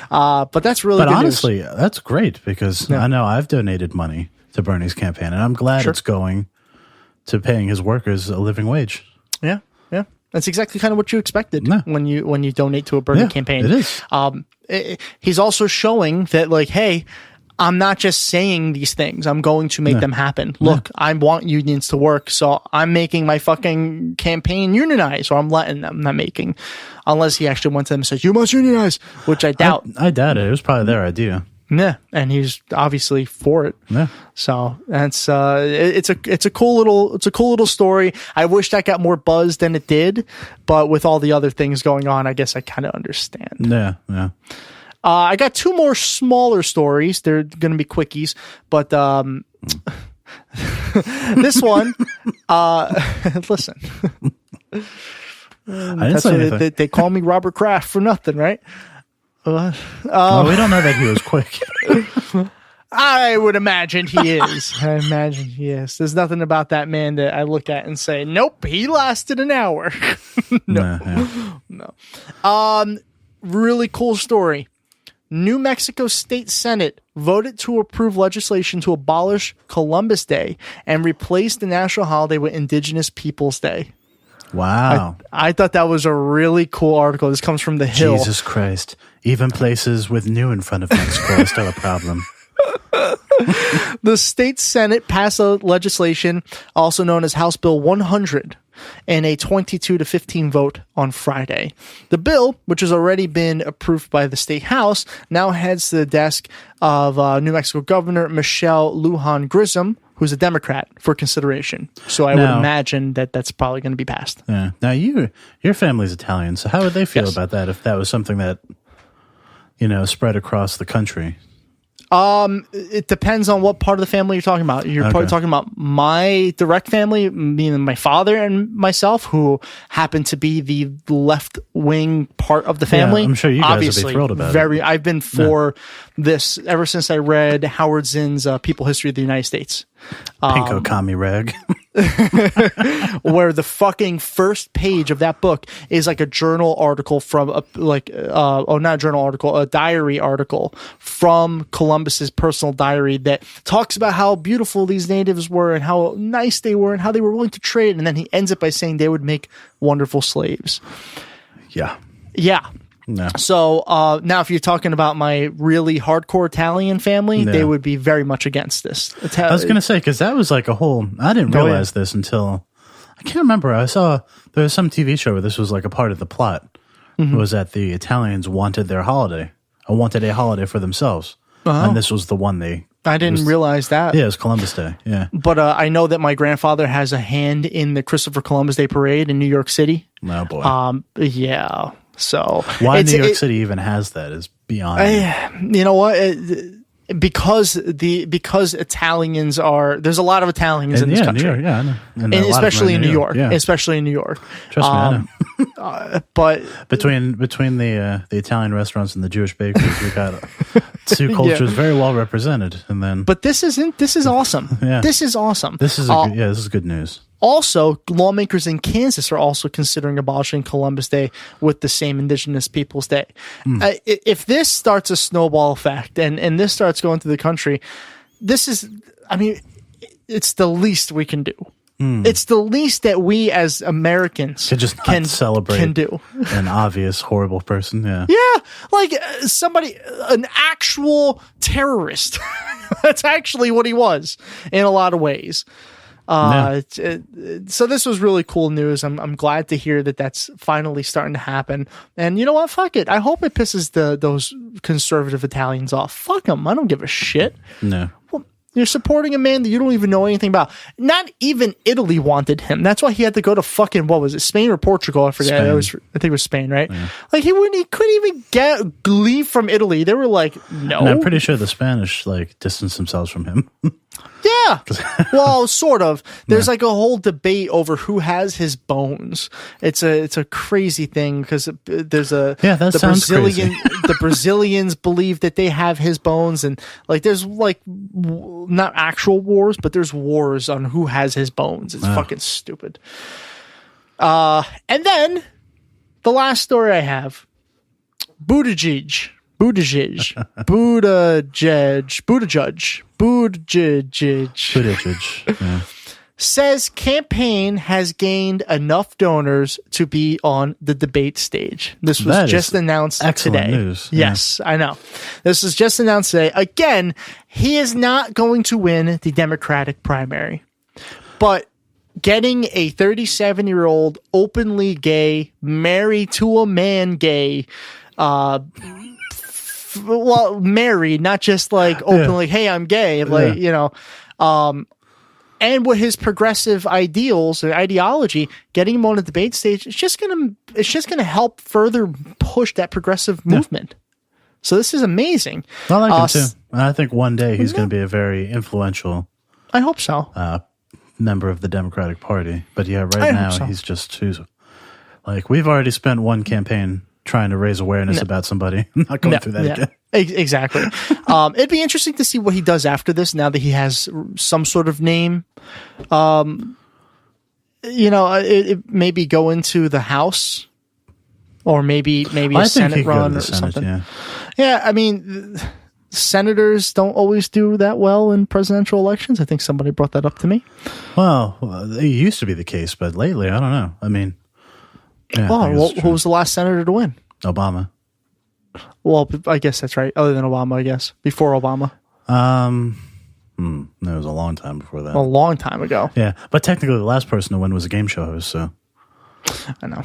S1: But that's really good
S4: honestly,
S1: news.
S4: That's great because I know I've donated money to Bernie's campaign, and I'm glad it's going to paying his workers a living wage.
S1: Yeah, yeah. That's exactly kind of what you expected when you donate to a Bernie campaign.
S4: It is.
S1: He's also showing that, like, hey, I'm not just saying these things. I'm going to make them happen. Look, I want unions to work, so I'm making my fucking campaign unionize, or I'm letting them. I'm not making, unless he actually went to them and says, you must unionize, which I doubt.
S4: I doubt it. It was probably their idea.
S1: Yeah, and he's obviously for it.
S4: Yeah.
S1: So that's it's a cool little story. I wish that got more buzz than it did, but with all the other things going on, I guess I kind of understand.
S4: Yeah, yeah.
S1: I got two more smaller stories. They're going to be quickies, but this one, listen.
S4: I didn't say anything.
S1: They call me Robert Kraft for nothing, right?
S4: Well, we don't know that he was quick.
S1: I would imagine he is. I imagine he is. There's nothing about that man that I look at and say, nope, he lasted an hour. No. Really cool story. New Mexico State Senate voted to approve legislation to abolish Columbus Day and replace the national holiday with Indigenous Peoples Day.
S4: Wow.
S1: I thought that was a really cool article. This comes from The Hill.
S4: Jesus Christ. Even places with new in front of Mexico are still a problem.
S1: The state Senate passed a legislation, also known as House Bill 100, in a 22-15 vote on Friday. The bill, which has already been approved by the state House, now heads to the desk of New Mexico Governor Michelle Lujan Grisham, who's a Democrat, for consideration. So I would imagine that that's probably going to be passed.
S4: Yeah. Now, your family's Italian, so how would they feel about that if that was something that, spread across the country?
S1: It depends on what part of the family you're talking about. You're probably talking about my direct family, meaning my father and myself, who happen to be the left wing part of the family.
S4: Yeah, I'm sure you guys will be thrilled about it.
S1: I've been for this ever since I read Howard Zinn's People History of the United States.
S4: Pinko commie rag.
S1: Where the fucking first page of that book is like a journal article from not a journal article, a diary article from Columbus's personal diary that talks about how beautiful these natives were and how nice they were and how they were willing to trade. And then he ends it by saying they would make wonderful slaves.
S4: Yeah.
S1: Yeah.
S4: No.
S1: So now if you're talking about my really hardcore Italian family, they would be very much against this.
S4: I was going to say, because that was like a whole, I didn't realize this until, I can't remember. I saw there was some TV show where this was like a part of the plot. It was that the Italians wanted a holiday for themselves. And this was the one
S1: I didn't realize that.
S4: Yeah, it was Columbus Day. Yeah.
S1: But I know that my grandfather has a hand in the Christopher Columbus Day Parade in New York City.
S4: Oh, boy.
S1: Yeah. So
S4: why New York City even has that is beyond.
S1: You know what? Because Italians are, there's a lot of Italians in this country.
S4: New York, yeah, I know.
S1: And especially in New York.
S4: Yeah.
S1: Especially in New York.
S4: Trust me, I know.
S1: But
S4: between the Italian restaurants and the Jewish bakeries, we got two cultures very well represented. And then,
S1: but this is awesome.
S4: Yeah.
S1: This is awesome.
S4: this is this is good news.
S1: Also, lawmakers in Kansas are also considering abolishing Columbus Day with the same Indigenous Peoples Day. If this starts a snowball effect and this starts going through the country, it's the least we can do. It's the least that we as Americans
S4: can celebrate
S1: can do.
S4: An obvious horrible person. Yeah.
S1: Yeah, like an actual terrorist. That's actually what he was in a lot of ways. So this was really cool news. I'm glad to hear that that's finally starting to happen. And you know what? Fuck it. I hope it pisses those conservative Italians off. Fuck them. I don't give a shit.
S4: No.
S1: Well, you're supporting a man that you don't even know anything about. Not even Italy wanted him. That's why he had to go to fucking, what was it, Spain or Portugal? I forget. I think it was Spain, right? Yeah. Like he couldn't even leave from Italy. They were like, no.
S4: And I'm pretty sure the Spanish distanced themselves from him.
S1: Yeah. Well, sort of. There's like a whole debate over who has his bones. It's a crazy thing because there's the Brazilians believe that they have his bones, and there's not actual wars, but there's wars on who has his bones. It's fucking stupid. And then the last story I have, Buttigieg,
S4: yeah.
S1: says campaign has gained enough donors to be on the debate stage. This was just announced today.
S4: News.
S1: Yes, I know. This was just announced today. Again, he is not going to win the Democratic primary, but getting a 37-year-old openly gay, married to a man gay, married, not just openly, hey, I'm gay, and with his progressive ideals and ideology, getting him on the debate stage, it's just gonna help further push that progressive movement. So this is amazing.
S4: I like him too. I think one day he's going to be a very influential.
S1: I hope so.
S4: Member of the Democratic Party, but right now he's just we've already spent one campaign trying to raise awareness about somebody. I'm not going through that again.
S1: Exactly. It'd be interesting to see what he does after this, now that he has some sort of name. It maybe go into the House, or maybe a Senate run or something. Yeah, I mean, senators don't always do that well in presidential elections. I think somebody brought that up to me.
S4: Well, it used to be the case, but lately, I don't know. I mean,
S1: who was the last senator to win?
S4: Obama.
S1: Well, I guess that's right. Other than Obama, I guess. Before Obama.
S4: It was a long time before that.
S1: A long time ago.
S4: Yeah, but technically the last person to win was a game show host, so.
S1: I know.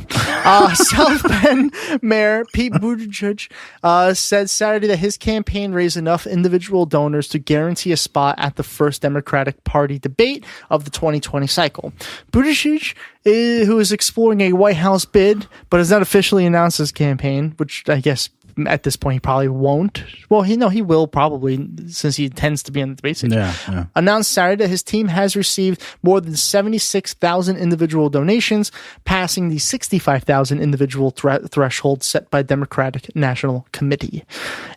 S1: South Bend Mayor Pete Buttigieg said Saturday that his campaign raised enough individual donors to guarantee a spot at the first Democratic Party debate of the 2020 cycle. Buttigieg, who is exploring a White House bid but has not officially announced his campaign, which I guess at this point he probably won't. Well, he will probably, since he tends to be on the debate stage.
S4: Yeah.
S1: Announced Saturday that his team has received more than 76,000 individual donations, passing the 65,000 individual threshold set by Democratic National Committee.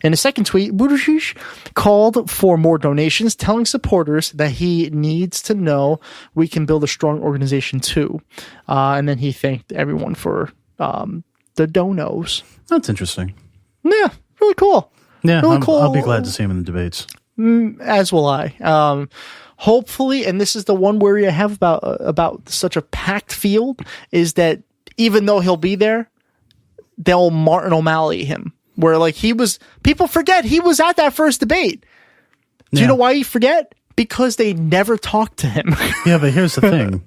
S1: In a second tweet, Buttigieg called for more donations, telling supporters that he needs to know we can build a strong organization too. And then he thanked everyone for the donos.
S4: That's interesting.
S1: Yeah, really cool.
S4: Yeah,
S1: really cool.
S4: I'll be glad to see him in the debates.
S1: As will I. Hopefully, and this is the one worry I have about such a packed field, is that even though he'll be there, they'll Martin O'Malley him. Where people forget he was at that first debate. Do you know why you forget? Because they never talked to him.
S4: Yeah, but here's the thing.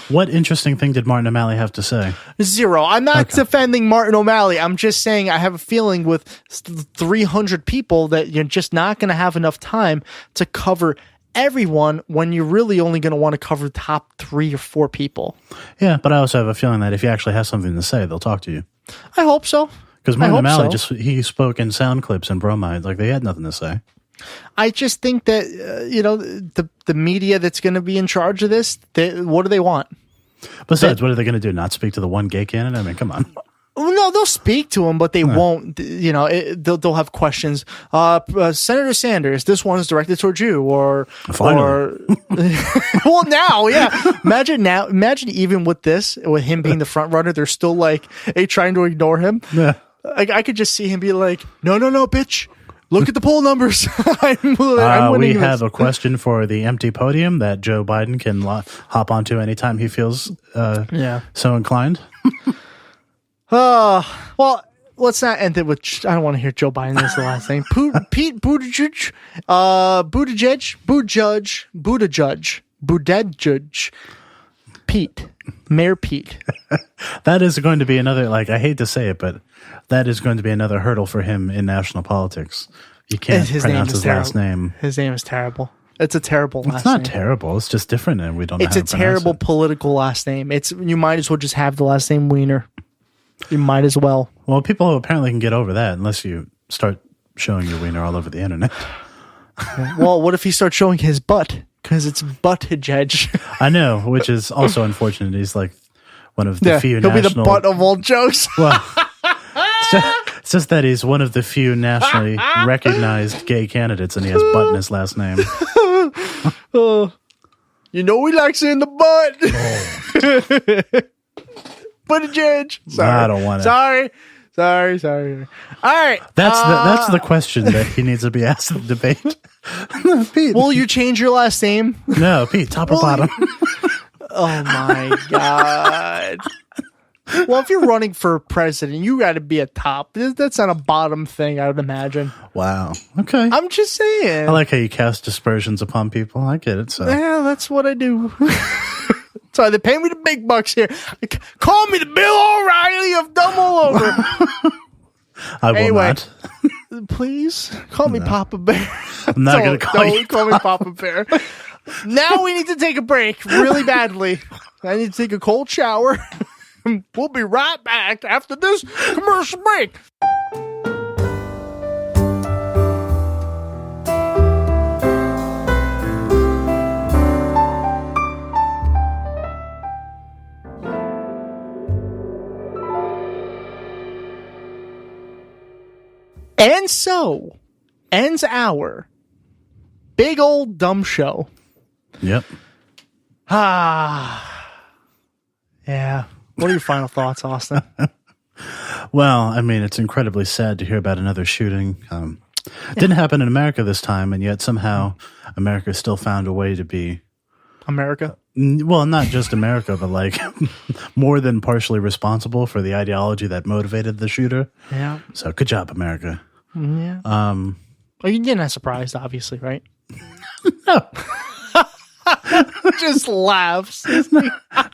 S4: What interesting thing did Martin O'Malley have to say?
S1: Zero. I'm not defending Martin O'Malley. I'm just saying I have a feeling with 300 people that you're just not going to have enough time to cover everyone when you're really only going to want to cover the top 3 or 4 people.
S4: Yeah, but I also have a feeling that if he actually has something to say, they'll talk to you.
S1: I hope so.
S4: Because Martin O'Malley he spoke in sound clips and bromides. They had nothing to say.
S1: I just think that, the media that's going to be in charge of this, what do they want?
S4: Besides, what are they going to do? Not speak to the one gay candidate? I mean, come on.
S1: No, they'll speak to him, but they won't. You know, they'll have questions. Senator Sanders, this one is directed towards you, or well, now, yeah. Imagine even with this, with him being the front runner, they're still like trying to ignore him.
S4: Yeah.
S1: I could just see him be like, no, bitch. Look at the poll numbers. I'm winning
S4: we
S1: this.
S4: have a question for the empty podium that Joe Biden can hop onto anytime he feels so inclined.
S1: Well, let's not end it with. I don't want to hear Joe Biden as the last name. Pete Buttigieg, Pete, Mayor Pete.
S4: That is going to be another. Like, I hate to say it, but that is going to be another hurdle for him in national politics. You can't pronounce his last name.
S1: His name is terrible. It's a terrible last name.
S4: It's not terrible. It's just different, and we don't know how to pronounce it. It's a terrible
S1: political last name. You might as well just have the last name Wiener. You might as well.
S4: Well, people apparently can get over that unless you start showing your wiener all over the internet.
S1: Well, what if he starts showing his butt? Because it's Buttigieg.
S4: I know, which is also unfortunate. He's like one of the few
S1: he'll
S4: national...
S1: be the butt of all jokes.
S4: Well, it's just that he's one of the few nationally recognized gay candidates, and he has butt in his last name.
S1: You know he likes it in the butt. Buttigieg. Sorry.
S4: I don't want
S1: it. Sorry. All right.
S4: That's the question that he needs to be asked in the debate.
S1: Pete. Will you change your last name?
S4: No, Pete, top or bottom?
S1: Oh my God. Well, if you're running for president, you got to be a top. That's not a bottom thing, I would imagine.
S4: Wow. Okay.
S1: I'm just saying.
S4: I like how you cast aspersions upon people. I get it. So
S1: yeah, that's what I do. Sorry, they pay me the big bucks here. Call me the Bill O'Reilly of Dumb All Over.
S4: I will not.
S1: Please call me Papa Bear.
S4: I'm not going to call you.
S1: Don't call me Papa Bear. Now we need to take a break really badly. I need to take a cold shower. We'll be right back after this commercial break. And so ends our big old dumb show.
S4: Yep.
S1: Yeah. What are your final thoughts, Austin?
S4: Well, I mean, it's incredibly sad to hear about another shooting. Didn't happen in America this time, and yet somehow America still found a way to be...
S1: America?
S4: Well, not just America, but like more than partially responsible for the ideology that motivated the shooter.
S1: Yeah.
S4: So good job, America.
S1: Yeah. Well, you're not surprised, obviously, right?
S4: No.
S1: Just laughs.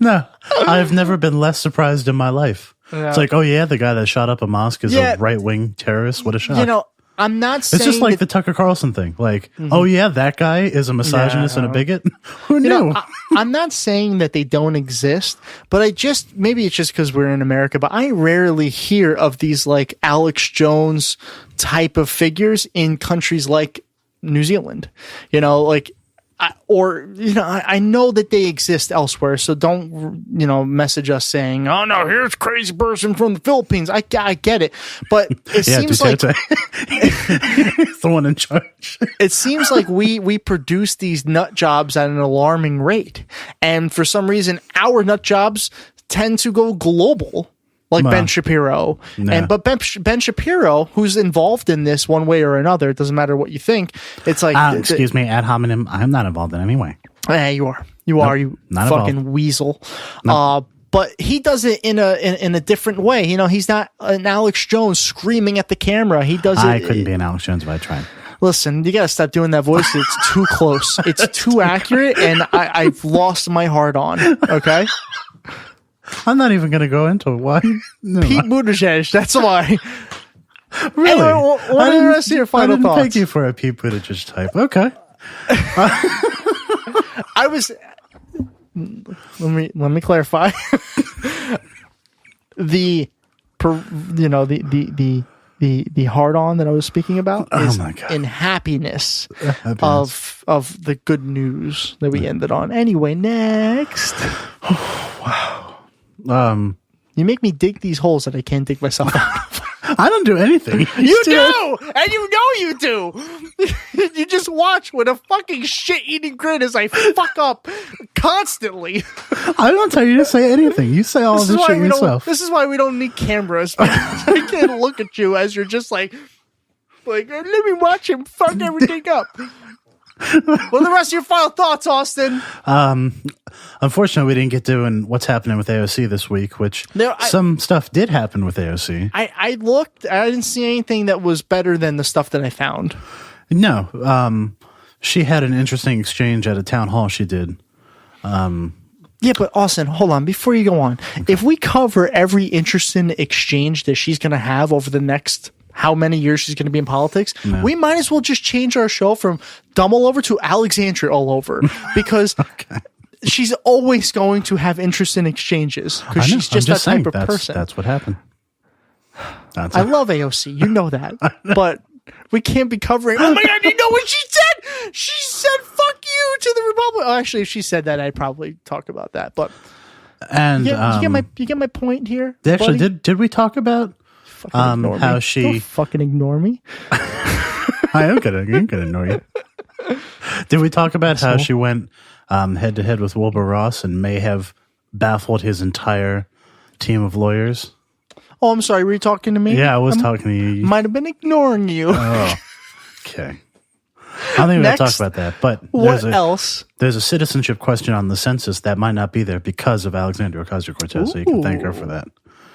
S4: No. I've never been less surprised in my life. Yeah. It's like, oh yeah, the guy that shot up a mosque is a right-wing terrorist. What a shock.
S1: You know, I'm not saying...
S4: It's just like the Tucker Carlson thing. Like, oh yeah, that guy is a misogynist and a bigot? Who knew?
S1: You know, I'm not saying that they don't exist, but maybe it's just because we're in America, but I rarely hear of these like Alex Jones type of figures in countries like New Zealand. You know, like... I know that they exist elsewhere, so don't, message us saying, oh no, here's a crazy person from the Philippines. I get it. But it seems like
S4: he's the one in charge.
S1: It seems like we produce these nut jobs at an alarming rate. And for some reason, our nut jobs tend to go global. Like Ben Shapiro.
S4: No.
S1: But Ben Shapiro, who's involved in this one way or another, it doesn't matter what you think. It's like
S4: excuse me, ad hominem, I'm not involved in any way.
S1: Yeah, you are. You are, you fucking involved. Weasel. Nope. But he does it in a different way. You know, he's not an Alex Jones screaming at the camera. He does it.
S4: I couldn't be an Alex Jones if I tried.
S1: Listen, you gotta stop doing that voice. It's too close. It's too accurate, and I've lost my heart on. Okay.
S4: I'm not even going to go into it. Why? No.
S1: Pete Buttigieg, that's why.
S4: Really?
S1: Anyway, what are the rest of your final thoughts?
S4: I didn't pick you for a Pete Buttigieg type. Okay.
S1: I was... Let me clarify. The hard on that I was speaking about is in happiness of the good news that we ended on. Anyway, next.
S4: Wow.
S1: You make me dig these holes that I can't dig myself out of.
S4: I don't do anything.
S1: You do! And you know you do! You just watch with a fucking shit-eating grin as I fuck up constantly.
S4: I don't tell you to say anything. You say all this shit yourself.
S1: This is why we don't need cameras. I can't look at you as you're just like, let me watch him fuck everything up. What are the rest of your final thoughts, Austin?
S4: Unfortunately, we didn't get to what's happening with AOC this week, which some stuff did happen with AOC.
S1: I looked, I didn't see anything that was better than the stuff that I found.
S4: No. She had an interesting exchange at a town hall she did.
S1: Yeah, but Austin, hold on. Before you go on, if we cover every interesting exchange that she's going to have over the next how many years she's going to be in politics, we might as well just change our show from Dumb All Over to Alexandria All Over, because she's always going to have interesting exchanges because she's just that type of person.
S4: That's what happened.
S1: I love AOC. You know that. But we can't be covering. Oh my God, you know what she said? She said, fuck you to the Republic. Oh, actually, if she said that, I'd probably talk about that. But you get my point here?
S4: Actually, did we talk about how she...
S1: Don't fucking ignore me.
S4: I am gonna ignore you. Did we talk about how she went head to head with Wilbur Ross and may have baffled his entire team of lawyers?
S1: Oh, I'm sorry. Were you talking to me?
S4: Yeah, I was talking to you.
S1: Might have been ignoring you.
S4: Oh, okay. I don't think we're going to talk about that. But
S1: what else?
S4: There's a citizenship question on the census that might not be there because of Alexandria Ocasio-Cortez, so you can thank her for that.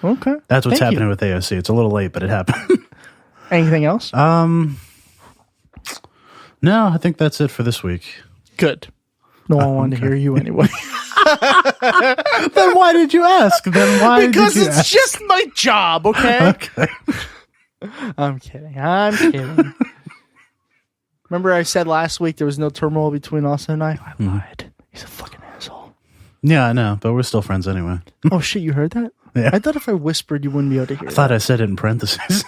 S1: Okay.
S4: That's what's happening with AOC. It's a little late, but it happened.
S1: Anything else?
S4: No, I think that's it for this week.
S1: Good. No one wanted to hear you anyway.
S4: Then why did you ask?
S1: Because it's just my job, okay?
S4: Okay.
S1: I'm kidding. Remember I said last week there was no turmoil between Austin and I? I lied. He's a fucking asshole.
S4: Yeah, I know, but we're still friends anyway.
S1: Oh, shit, you heard that?
S4: Yeah.
S1: I thought if I whispered, you wouldn't be able to hear
S4: I thought I said it in parentheses.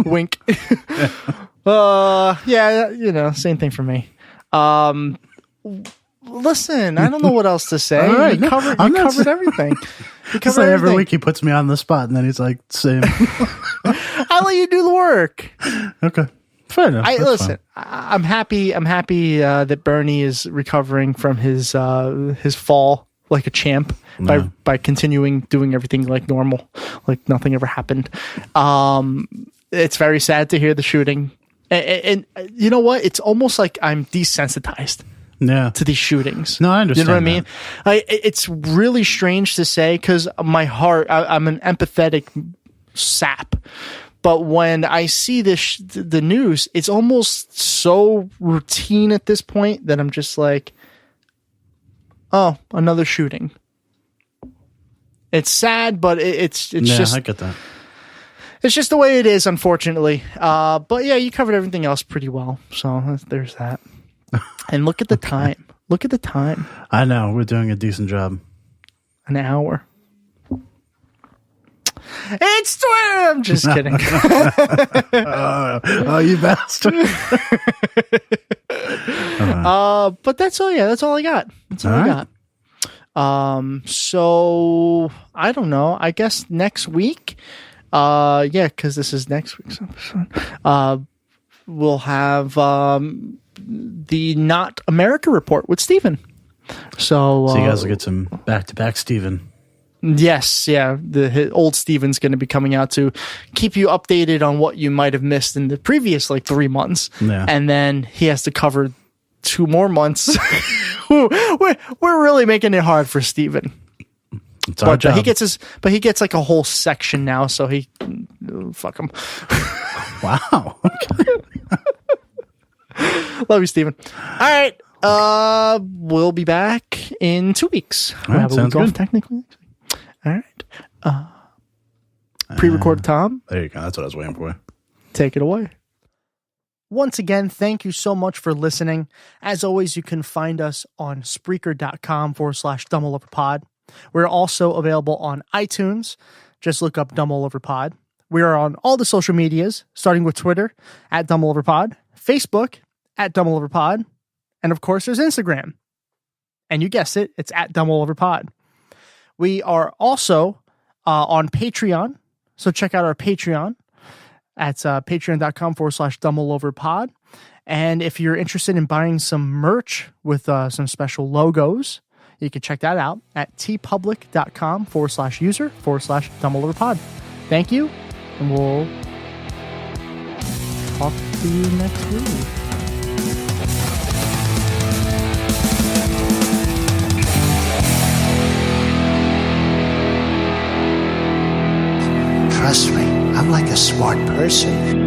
S1: Wink. Yeah, same thing for me. Listen, I don't know what else to say.
S4: All right,
S1: we covered everything.
S4: Every week he puts me on the spot, and then he's like, "Same."
S1: I let you do the work.
S4: Okay, fair enough.
S1: Listen. I'm happy. That Bernie is recovering from his fall like a champ by continuing doing everything like normal, like nothing ever happened. It's very sad to hear the shooting, and you know what? It's almost like I'm desensitized. To these shootings.
S4: No, I understand.
S1: You know what I mean? It's really strange to say because my heart, I'm an empathetic sap. But when I see the news, it's almost so routine at this point that I'm just like, oh, another shooting. It's sad, but it's just...
S4: I get that.
S1: It's just the way it is, unfortunately. But yeah, you covered everything else pretty well. So there's that. And look at the time. Look at the time.
S4: I know. We're doing a decent job.
S1: An hour. It's Twitter! I'm just kidding.
S4: Oh, you bastard.
S1: But that's all. Yeah, that's all I got. That's all I got. So I don't know. I guess next week. Because this is next week's episode. We'll have the Not America Report with Steven. So
S4: you guys will get some back-to-back Steven.
S1: Yes, yeah. The old Steven's going to be coming out to keep you updated on what you might have missed in the previous 3 months. Yeah. And then he has to cover 2 more months. We're really making it hard for Steven.
S4: It's our job.
S1: He gets a whole section now, so he fuck him.
S4: Wow. Okay.
S1: Love you, Steven. All right. We'll be back in 2 weeks.
S4: All right, sounds good.
S1: Technically. All right. Pre-recorded Tom.
S4: There you go. That's what I was waiting for.
S1: Take it away. Once again, thank you so much for listening. As always, you can find us on Spreaker.com/DumbleOverPod. We're also available on iTunes. Just look up DumbleOverPod. We are on all the social medias, starting with Twitter @DumbleOverPod, Facebook @DumbleOverPod, and of course, there's Instagram And you guessed it, it's at Dumb All Over Pod. We are also on Patreon. So check out our Patreon at patreon.com/Dumb All Over Pod. And if you're interested in buying some merch with some special logos, you can check that out at tpublic.com/user/Dumb All Over Pod. Thank you, and we'll talk to you next week.
S3: Trust me, I'm like a smart person.